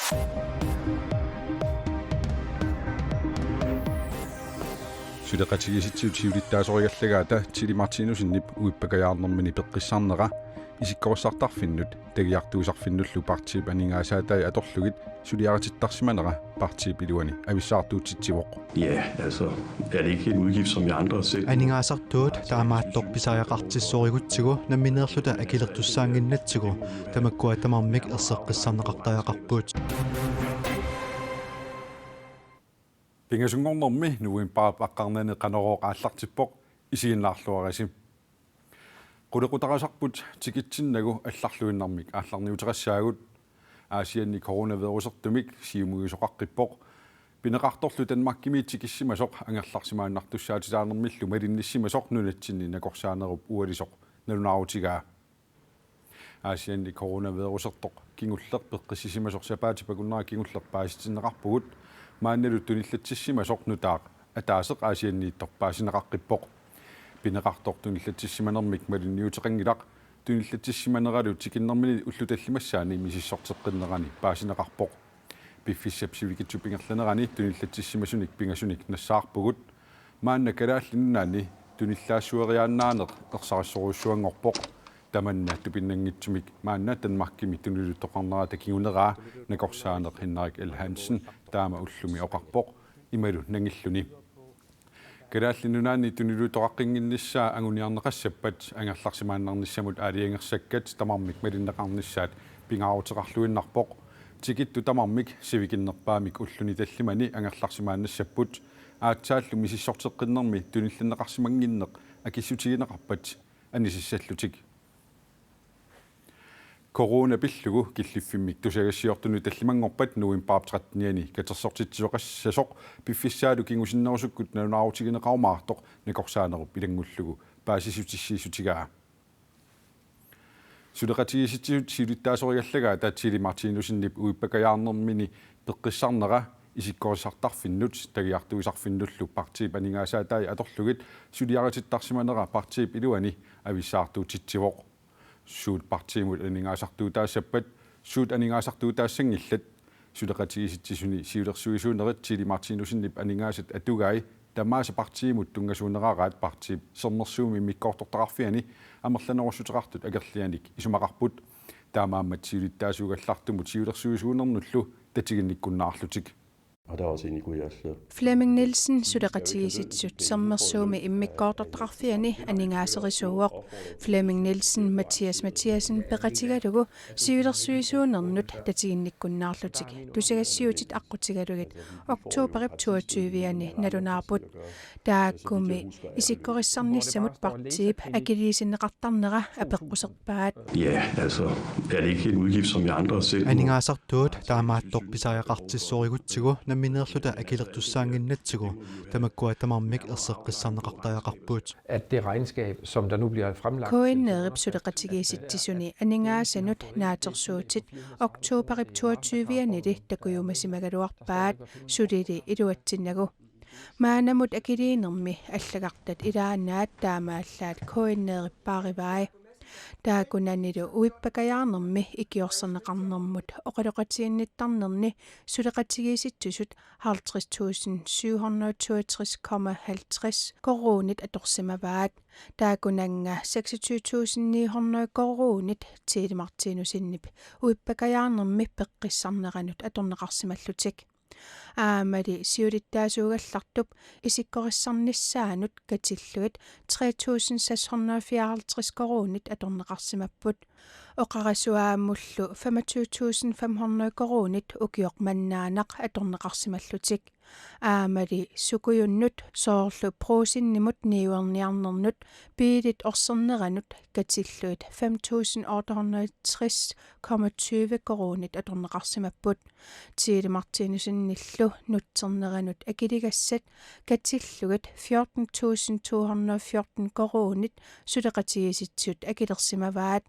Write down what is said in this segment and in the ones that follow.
Sudaqatigisittiutiulittaasorigallagaa Chili Martinusinnip uippakajaarnermini peqqissarnera isikkorissartarfinnut tagiartuusarfinnullu partiip aningaasaatai atorlugit suliaratittarsimanera partiip iluani avissaartuutsitsivoq. Ja, altså er det ikke en udgift som I andre selv? Aningaasartuut taamaattorpisariaqartissoorigutsigu nammineerluta akilertussaanginnatsigu tamakkua tamarmik erseqqissarneqartajaqarpuut. Pingasungornermi nuin paapaqqarnani qanorooq aallartippoq isiginnaarluarasim. Qulequtarasarput tikitsinnagu allarluinnarmik aallarniuterassaagut aasianni coronavirusertumik siumugisoqaqqippoq pineqartorlu tanmakkimi tikissimasoq angerlarsimaannartussaatitaanermillu malinnissimasoq nunatsinni nakorsaanerup ualisoq nalunaarutigaa aasianni coronavirusertoq kingulleq peqqissisimasoq sapaatipakunnara kingullerpaasitsinneqarpugut maannalut tunillatssimasoq nutaaq ataaseq aasianniittorpaasineqaqqippoq pineqartortunillatssimanermik malinniuteqangilaq tunillatssimaneralu tikinnermini ullutallimassaani misissorteqqinnerani paasineqarpoq piffissapsivikitsupingerlanerani tunillatssимасуник pingasunik nassaarpugut maanna kalaallinnaani tunillaassueriaannaaneq ersarissoriussuangorpoq tamanna tupinnangitsumik maanna tanmarkimi tuniluttoqarnera takinguneraa nakorsaaneq Henrik L. Hansen taama ullumi oqarpoq imalu nangilluni kalaallinnunaani tunilutoqaqqinginnissaa anguniarneqassappat angerlarsimaannarnissamut aaliangersakkat tamarmik malinneqarnissaat pingaarutеқарлуиннарпоқ tikittu tamarmik sivikinnerpaamik ulluni tallimani angerlarsimaannassapпут aatsaallу misissorteqqinnermi tunillanneqarsimanginneq akissutigineqarpat anisissallutik coronapillugu killiffimmik tusagassiortunu tallimangorpat nuin paaptratniani katersortitsisoqassasoq piffissaalu kingusinnerusukkut nalunaarutigineqarmaartoq nakorsaanerup ilangullugu paasisutissiisutigaa Sudaqatigisittiut siluttaasorigallagaa taa Chili Martinusinnip uippakajaarnermini peqqissarnera isikkorissartarfinnut tagiartuisarfinnullu partiip aningaasaatai atorlugit suliaratittarsimanera partiip iluani avissaartuutitsivoq suut partiimut aningaasartuutaassappat suut aningaasartuutaassangillat sudaqatigisittisuni siulersuisuunerit Chili Martinusinnip aningaasat atugai tamaasa partiimut tungasuuneraraat partiip sernersuumi mikkoortortaqarfiani amerlanerussutеqartut agerlianik isumaqarput taamaammat siulittaasuugallartumut siulersuisuunernullu tatiginnikkunnaarlutik. Og der er også en i Gujas. Flemming Nielsen sudaqatigisitsut sernersuumi immikkoortortaqarfiani aningaasерисууоq Flemming Nielsen Mathiasen peqatigalugu siulersuisuunernut tatiginnikkunnaarlutik tusagassiutit aqqutigalugit oktoberip 22-ani nalunaarput taakkumi isikkorissarnissamut partiip akiliisinneqartarnera apeqquserpaat. Ja, altså er det ikke en udgift som I andre selv? Aningaasartuut taamaattorpisariaqartissoorigutsigu nammineerluta akilertussaanginnatsigu tamakkua tamarmik erseqqissarneqartajaqarpuut. At det regnskab, som der nu bliver fremlagt... Koinnerip sudaqatigisittisuni aningaassanut naatersuutit oktoberip 22-ani takuyumasimagaluarpaat sudili iluatsinnagu maanamut akiliinermi allaqartat ilaanaat taamaallaat koinnerippaarivai taakunanilu uippakajaarnermi ikiorserneqarnermut oqaloqatiginnittarnerni sudaqatigisittusut 50.762,50 koruunit atorsimavaat taakunanga 26.900 koruunit Chili Martinusinnip uippakajaarnermi peqqissarneranut atorneqarsimallutik aamali siulittaasuugallartup isikkorissarnissaanut katilluit 3.654 koruunit atorneqarsimapput oqarasuaamullu 25.500 koruunit ukioqmannaanaq atorneqarsimallutik aamali sukujunnut soorlu pruusinnimut niuerniarnernut piilit orserneranut katilluit 5.860,20 koruunit atorneqarsimapput Chili Martinusinnillu nutserneranut akiligassat katillugit 14.214 koruunit sudaqatigisitsut akilersimavaat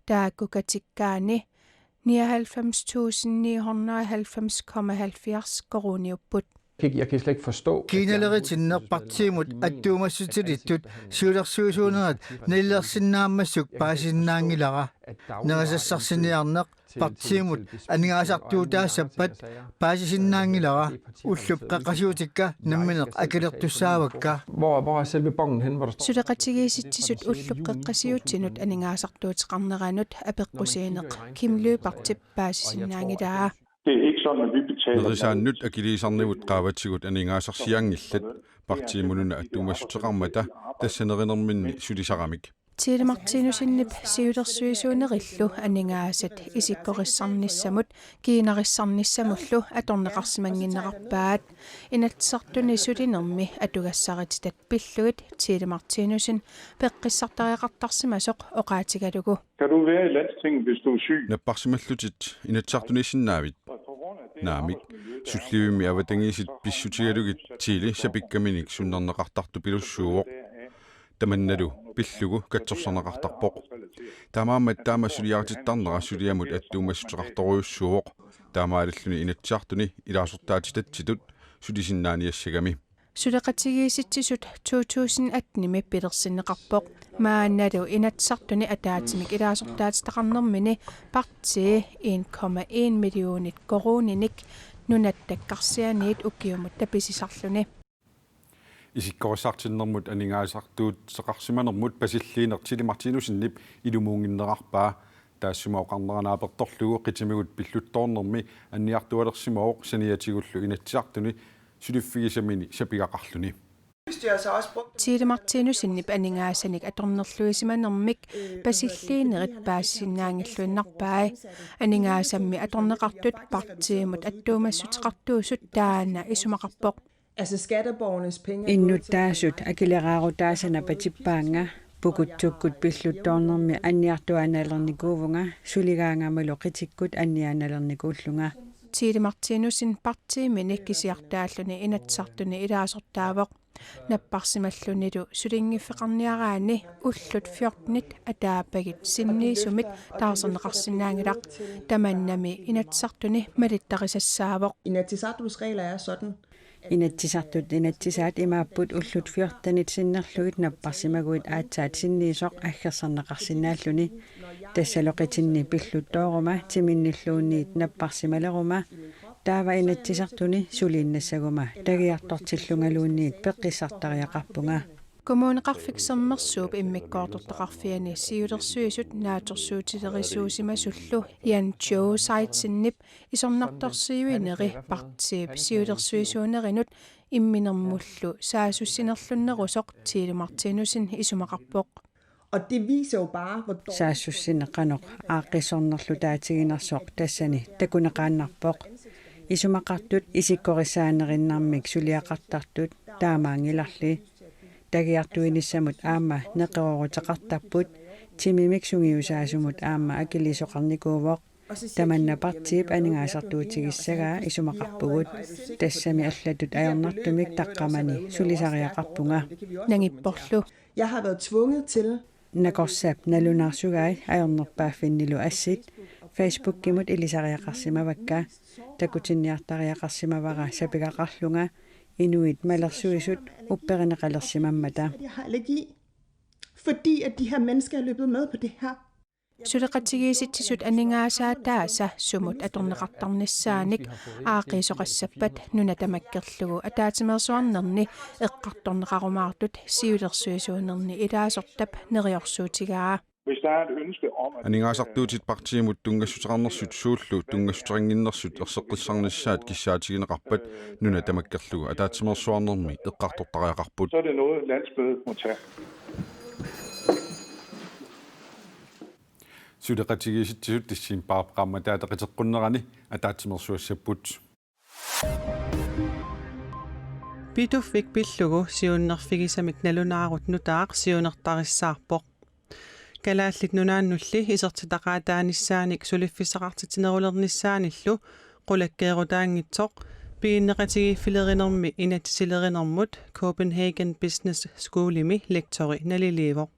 taakkukatikkaani 99.990,70 koruuniupput. Jeg kan slet ikke forstå... Kiinaleritinnerpartiimut attuumassutilittut suulersuusuunerat nillersinnaammassuk paasinnaangilara nerasassarsiниarneq партиимут анингаасартуутаассаппат паасисиннаангилара уллуп қаққасиутикка намминеқ акилертуссаавакка Hvor er selve bongen hen, hvor der står? Sudeqatigiisitsisut ulluqqeqqasiutsinut aningaasartuutiqarneranut apeqquseeneq kimløpartip paasisinnaangidaa. Det er ikke sådan, at vi betaler... Nerisaannut akiliisarnivut qaavatsigut aningaasarsiangillat partiimununa attuumassutiqarmata tassanerinerminni sulisaramik. Tiidemartiinusinnip siulersuisuunerillu aningaasat isikkorissarnissamut kiinarissarnissamullu atorneqarsimanginnerarpaat inatsartuni sulinermi atugassarititat pillugit Tiidemartiinusin peqqissartariaqartarsimasoq oqaatigalugu. Kan du være i landstinget, hvis du er syg? Napparsimallutit inatsartunissinnaavit naamik sulliummi avatangiisit pissutigalugit tiili sapikkaminik sunnerneqartartu pilussuuvoq tamannalu pillugu katsorsaneqartarpoq taamaammat taamassoliaritittarnera suliamut attuumassutiqartoruussuuvoq taamaalalluni inatsiartuni ilaasortaatitatsitut sulisinnaaniassagami Sudeqatigiisitsisut 2018 pilersinneqarpoq maannalu inatsartuni ataatimik ilaasortaatitaqarnermini partii 1,1 millionit koruninik nunattaqqarsianiit ukiumut tapisisarluni. Isikkorissartinnermut aningaasartuut seqarsimanermut pasilliinertili Martinusinnip ilumuunginnerarpaa taassumauqarneranaapertorlugu qitimigut pilluttoornermi anniartualersimooq saniatigullu inatsiartuni suliffigisamini sapigaqarluni. Tiidemartiinusinnip aningaassanik atornerluisimanermik pasilliinerit paassisinnaangilluinnarpaai aningaasammi atorneqartut partiimut attuumassutiqartuusut taana isumaqarpoq. Altså skatteborgernes penge. Innuttaasut akileraarutaasana patippaanga pukutsukkut pilluttoornermi anniartuanaalernikuuvunga suligaangamalu qitikkut annianaalernikuullunga. Tiidemartiinusin partiimini kisiartaalluni inatsartuni ilaasortaavoq napparsimallunilu sulingiffeqarniaraani ullut 14 ataapagit sinniisumit taarserneqarsinnaangilaq tamannami inatsartuni malittarisassaavoq. Inatsisartus regler er sådan. Inatsisartut inatsisaat imaapput ullut 14 sinnerlugit napparsimaguit aatsaat sinniisoq aggerserneqarsinnaalluni tassaloqitinni pilluttooruma timinnilluunniit napparsimaleruma taava inatsisartuni suliinnassaguma tagiartortillungaluunniit peqqissartariaqarpunga. Kommuneqarfiksermersuup immikkoortortaqarfiani siulersuisut naatorsuutilerisuusimasullu Jan Joe Seitzinnip isornartorsiuineri partiip siulersuisuunerinut imminermullu saasussinnerlunnerusoq Tiidemartiinusin isumaqarpoq. Og det viser jo bare, hvor Saassussinneqanoq aaqqisornerlu taatiginersoq tassani takuneqaannarpoq isumaqartut isikkorissaanerinnarmik suliaqartartut taamaangilarli tagiartuinissamut aamma neqerorutaqartarput timimik sungiusaasumut aamma akilisoqarnikuuvoq tamanna partiip aningaasartuutigissagaa isumaqarpugut tassami allatut ajornartumik taqqamani sulisariaqarpunga Nangipporlu. jeg har været tvunget til nakorsap nalunarsugai ajornerpaaffinnilu assit Facebook-kimut ilisariaqarsimavakka takutinniartariaqarsimavara sapigaqarlunga inuit malersuisut upperineqalersimammata. jeg har allergi. Fordi at de her mennesker er løbet med på det her. Sudeqatigiisitsisut aningaasaattaasa sumut atorneqartarnissaanik aaqiisoqassappat nunatamakkerlugu ataatimersuarnerni eqqartorneqarumaartut siulersuisuunerni ilaasortap neriorsuutigaa. Hvis der er et ønske om, at... Aningaasartuutit partiimut tungassutaqarnersut suullu tungassutaqinginnersut erseqqissarnissaat kissaatigineqarpat nunatamakkerlugu ataatimersuarnermi eqqartortariaqarput. Så er det noget, landsmødet må tage. Sudeqatigiisitsisut tissiinpaaqamma taataqiteqqunnerani ataatimersuassapput. Pitufik pillugu siunnerfigisamik nalunaarut nutaaq siunertarissaarpoq. Kalaallit nunaannulli isertitaqaataanisaanik suliffissaqartitinerulernissaanillu qulakkeerutaangitsoq piinneqatigiiffilerinermi inatsisilerinermut Copenhagen Business Schoolimi lektori naliliivoq.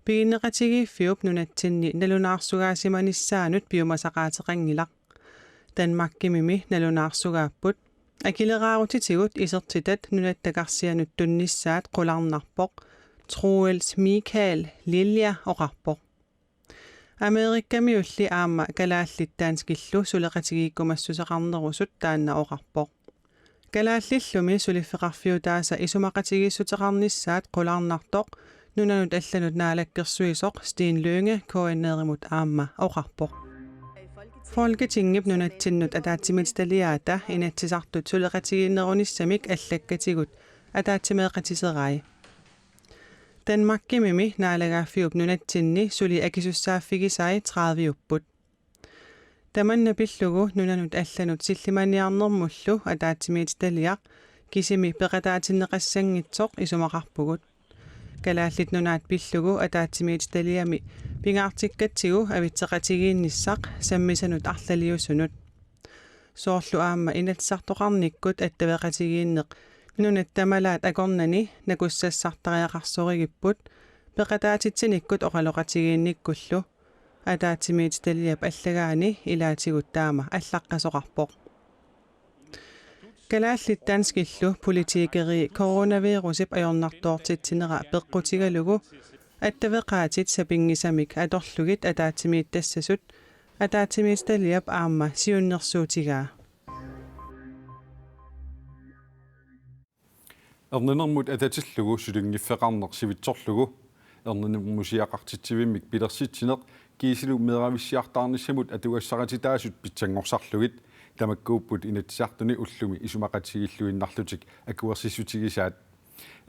Piinneqatigiiffiup nunatsinni nalunaarsugaasimanissaanut piumasaqaateqangilaq. Danmarkimimi nalunaarsugaaput akileraarutitigut isertitat nunattakarsianut tunnissaat qularnarpoq Troels Michael Lilja og Rapport. Amerikkami ulli aamma kalaallittaан skillu suleqatigiikkumassuseqarnerusut taanna oqarpoq. Kalааллиллуми сулиффеқарфиутааса исумақатигииссутеқарнissaат qulaarnartoq nunanut allanut naalakkersuisoq Steen Lønge koinneerimut aamma oqarpoq. Folketingip nunattinnut ataatsimilstaliaata inatsisartut suleqatigiinnerunissamik allakkatigut ataattimeeqatiserai. Danmarkimimi naalagaaffiup nunatsinni suli akisussaafigisai 30 upput. Tamanna pillugu nunanut allanut sillimaniarnermullu ataatimiitaliaq kisimi peqataatinneqassangitsoq isumaqarpugut. Kalaallit nunaat pillugu ataatimiitaliami pingaartikkatsigu avitseqatigiinnissaq sammisanut arlaliusunut. Soorlu aamma inatsartoqarnikkut attaveqatigiinneq nunat tamalaat akornani nakussassartariaqarsorigipпут peqataatitsiниkkут oqaloqatigiinnikkullu ataatimiitaliap allagaani ilaatigut taama allaqqasoqarpoq. Kalaallittaан skillu politiikeri coronavirusip ajornartoortitsinera peqqutigalugu attaveqaatit sapingisamik atorlugit ataatimiittassasut ataatimiitaliap aamma siunnersuutigaa. Erninermut atatillugu sulingiffeqarneq sivitsorlugu erninermusiaqartitsivimik pilersitsineq kiisilu meeravissiartaarnissamut atugassaqatitaasut pitsangorsorlugit tamakkuupput inatsartuni ullumi isumaqatigilluinnarlutik akuersissutigisaat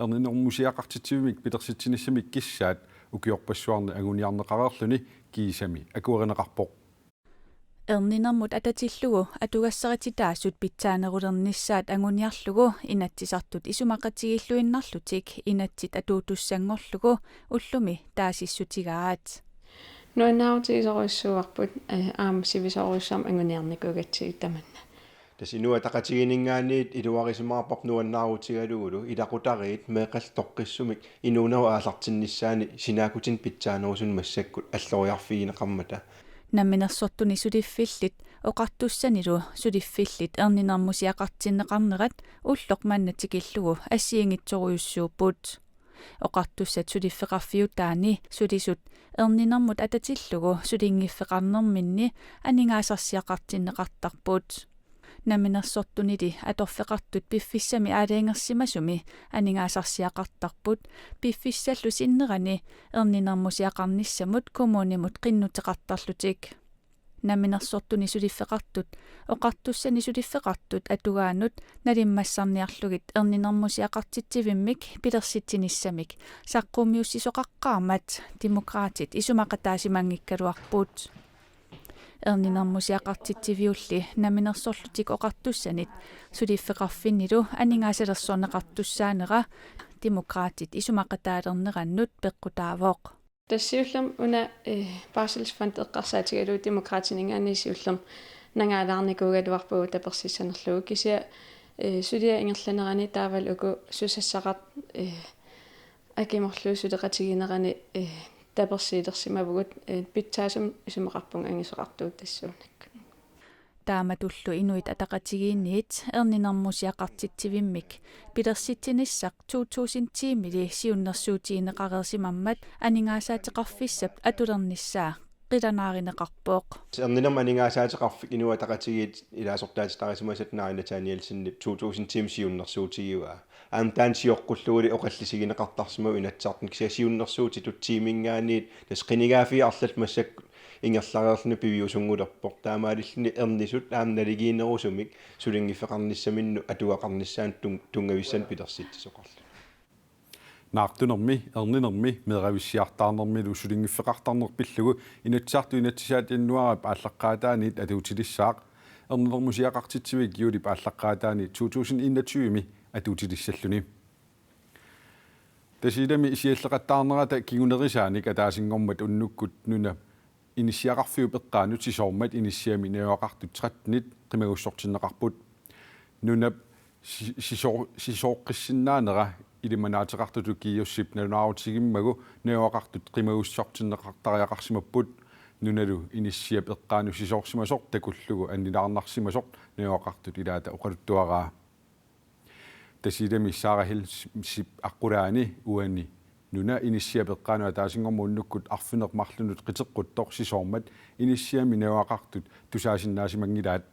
erninermusiaqartitsivimik pilersitsinissamik kissaat ukiorpassuarni aguniarneqarerluni kiisami akuerineqarpoq. Erninermut atatillugu atugassaqatitaasut pitsaanerulernissaat anguniarlugu inatsisartut isumaqatigilluinnarlutik inatsit atuutussangorlugu ullumi taasissutigaat. Nuannaarutigisoruissuuarput aamsivisoruissam anguniarnikugatsig tamanna. Tasinua taqatiginingaaniit iluarisimaarpaq nuannaarutigaluulu ilaqutariit meeqaltoqqissumik inuunau aallartinnissaani sinaakutin pitsaanerusun massakkut alloriarfiineqarmata. Namminersortuni suliffillit oqartussanilu suliffillit erninermusiaqartinneqarnerat ulloq mannatikillugu assiingitsoruyussuupput. Oqartussat suliffeqarfiutaani sulisut erninermut atatillugu sulingiffeqarnerminni aningaasarsiaqartinneqartarput. Namminersortunili atorfeqartut piffissami aaleangersimasumi aningaasarsiaqartarput piffissallus innerani erninermusiaqarnissamut kommunimut qinnuteqartarlutik. Namminersortuni suliffeqartut oqartussani suliffeqartut atugaanut nalimmassarniarlugit erninermusiaqartitsivimmik pilersitsinissamik saqqummiussisoqaqqaarmat demokraatit isumaqataasimanngikkaluarput. Erninermusiaqartitsiviulli namminersorlutik oqartussanit suliffeqarfinnilu aningaasalerssorneqartussaanera demokraatit isumaqataalernerannut peqqutaavoq. Tassiullam una Barselsfond eqqarsaatigalu demokraatiningaanisiullam nangaalаарnikuugaluarpuu tapersissanerlugu kisia sulia ingerlanerani taaval uku susassaqart akimorlu suleqatiginerani tapersiilersimavugut pitsaasum isumeqarpung angisoqartuut tassuunak. Taamatullu inuit ataqatigiinniit erninermusiaqartitsivimmik pilersitsinissaq 2000-tiimili siunnersuutiineqarersimammat aningaasaateqarfissap atulernissaa qilanaaриneqarpooq. Erninerma aningaasaateqarfik inua taqatigiit ilaasortaatitarisimmasat naarinataanialsinnip 2000-tiim siunnersuutigiuaa. Taan siorqulluuli oqallisigineqartarsimu inatsartun kisia siunnersuutitut tiimingaaniit tasqinigaafi arlalt massak ingerlareerluni piviusungulerpoq taamaalilluni ernisut aamnaligiinerusumik sulingiffeqarnissaminnu atuaqarnissaan tungavissan pilersiittisoqarlu. Naartunermi erninermi meeravissiartaarnermilu sulingiffeqartarnerpillugu inatsartu inatsisaat innuarap aallaqqaataaniit atuutilissaaq erninermusiaqartitsivik juulip aallaqqaataaniit 2021mi atuutilissalluni. Tasilami isialleqattaarnerata kigunerisanik ataasingormat unnukkut nuna inisiaqarfiu peqqaanut sisormat inisiami neoaqartut 13nit qimagussortinneqarput nunap sisorqissinnaanera ilimanaatiqartutu kiiussip nalunaarutigimmagу neoaqartut qimagussortinneqartariaqarsimapput nunalu inisia peqqaanu sisorsimasort takullugu annilaarnarsimasort neoaqartut ilaata oqaluttuaraa tasilami saarahil sip aqulaani uani nuna initiabeqqaanu ataasingormuunnukkut arfinermarlunut qiteqquttor sisoormat initiami neoaqartut tusaasinnaasimangilaat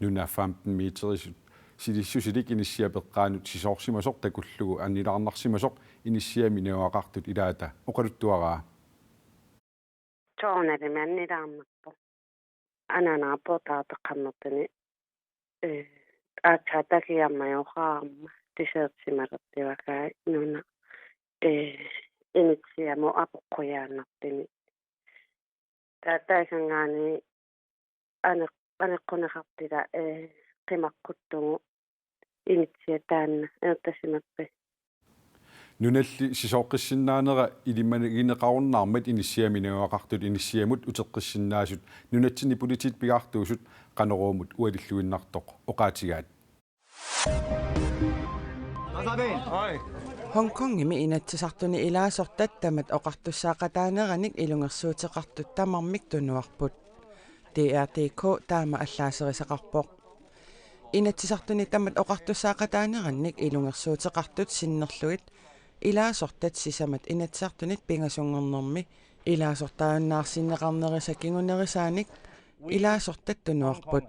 nuna 15 meterisut silissusilik initiabeqqaanut sisoorsimasoq takullugu annilaarnarsimasoq initiami neoaqartut ilaata oqaluttuaraa toonalimannilaarnarpo ananaapotaaqeqarnertani aatakiammajoqaarma tiseertsimalertivakaa nuna initiamo apoqqoyaannartini taataisangaani aneqqunaqartila qimaqquttugu initiataanna ertasimappi nunalli sisoqqissinnaanera ilimagineqarunnaarmat initiami neoaqartut initiamut uteqqissinnaasut nunatsini politit pigaartuusut qaneruumut ualilluinnartoq oqaatigaat Hong Kongimi inatsisartuni ilaasortat tamat oqartussaaqataaneranik ilungersuuteqartut tamarmik tunuarput DRTK taama allaaserisaqarpoq inatsisartuni tamat oqartussaaqataanerannik ilungersuuteqartut sinnerluit ilaasortat sisamat inatsisartunit pingasungernermi ilaasortaannaarsinneqarnerisakkingunerisaanik ilaasortat tunuarput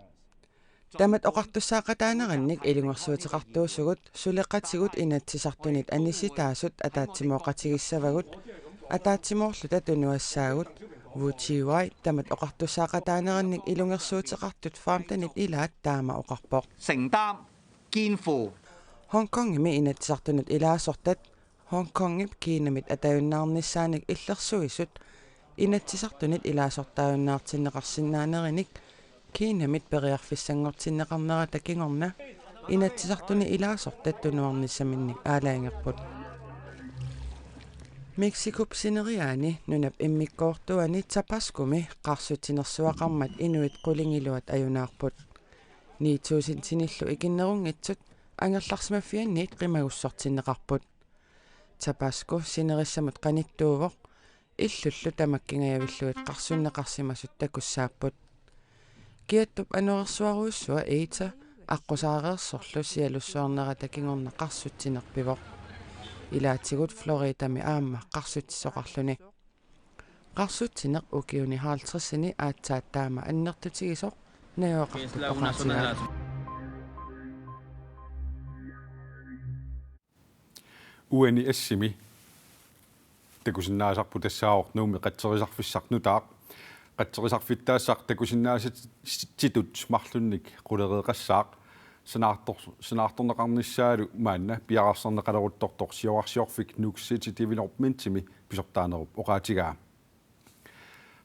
tamat oqartussaaqataanerannik ilungersuuteqartuusugut suleqatigut inatsisartunit anisitaasut ataatsimoqatigissavagut ataatsimoorluta tunuassaagut vuutiwai tamat oqartussaaqataanerannik ilungersuuteqartut faamtanit ilaat taama oqarpoq承擔肩負 Hong Kongimi inatsisartunit ilaasortat Hong Kongip kiinamit atayunnaarnissaanik illersuisut inatsisartunit ilaasortaajunnaartinneqarsinnaaneриник kiinamit periarfissangortinneqarnera takingorna inatsisartuni ilaasortat tunuarnissaminnik aalaangerput Mexicup sineriaani nunap immikkoortuani tapaskumi qarsutinersuaqarmat inuit qulingiluat ajunaarput niituusintinillu ikinnerungitsut angerlarsmaffianniit qimagussortinneqarput tapasku sinerissamut qanittuuvoq illullu tamakkingajavillugit qarsunneqarsimasut takussaapput kiattup anorersuaruussua eita аққусаареерсорлу сиалуссуарнера такингорна қарсутсинерпивоқ илаатигут флоридами аама қарсутсисоқарлуни қарсутсинеқ укиуни 50-сини аатсааттаама аннертутигисоқ наёоқартуққартинаа уани ассими такусиннаасарпу тассаавортнууми қатсерисарфиссарнутаақ қатсерисарфиттаассақ такусиннаасит титут марлунник қулерееқассаақ санаарторнеқарниссаалу маанна пиарарсернеқалеруттортор сиорарсиорфик нуксити девелопментими писортаанеруп оқаатигаа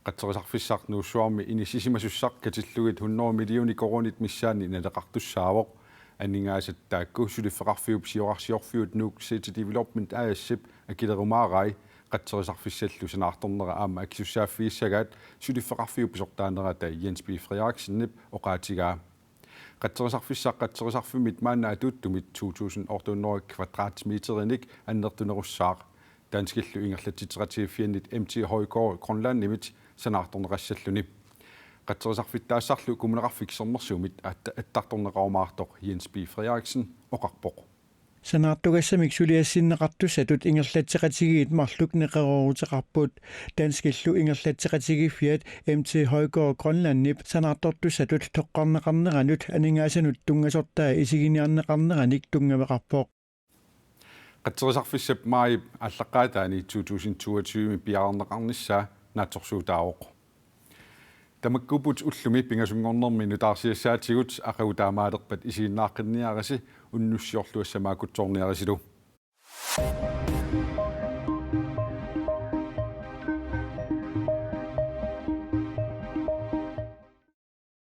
қатсерисарфиссарнууссуарми инисисимасуссақ катиллугит 100 миллиони коронит миссаани налеқартуссаавоқ аннингаасаттаакку сулиффеқарфиуп сиорарсиорфиут нуксити девелопмент аассип акилерумаарай қатсерисарфиссаллу санаарторнера аама акисуссааффииссагаат сулиффеқарфиуп писортаанерата Jens B. Frederiksenнип оқаатигаа қатсерисарфиссақ маана атуттумит 2800 kvadratmeterинник аннертунерусsaaq данскиллу ингерлатситератигиффианнит MT Højgaard Grønland-nimit санаарторнерассаллуни қатсерисарфиттаассарлу кумунеқарфиксернерсумит аттарторнеқарумаартоқ Jens B. Frederiksen оқарпоқ санаартугассамик сулиассиннеқартуссатут ингерлатсеқатигиит марлук неқерорутеқарпут данскиллу ингерлатсеқатигиффиат MT Højgaard Grønland-нип санаартортуссатут тоққарнеқарнеранут анингаасанут тунгасортаа исигиниарнеқарнераник тунгавеқарпоқ қатсерисарфиссап маип аллаққаатаани 2022 пиарнеқарнissaa наатсорсуутаавоқ тамаккупут уллуми пингасунгорнерми нутаарсиассаатигут ақаутаамаалерпат исииннааққинниараси уннуссиорлуассамаакутсорниарисилу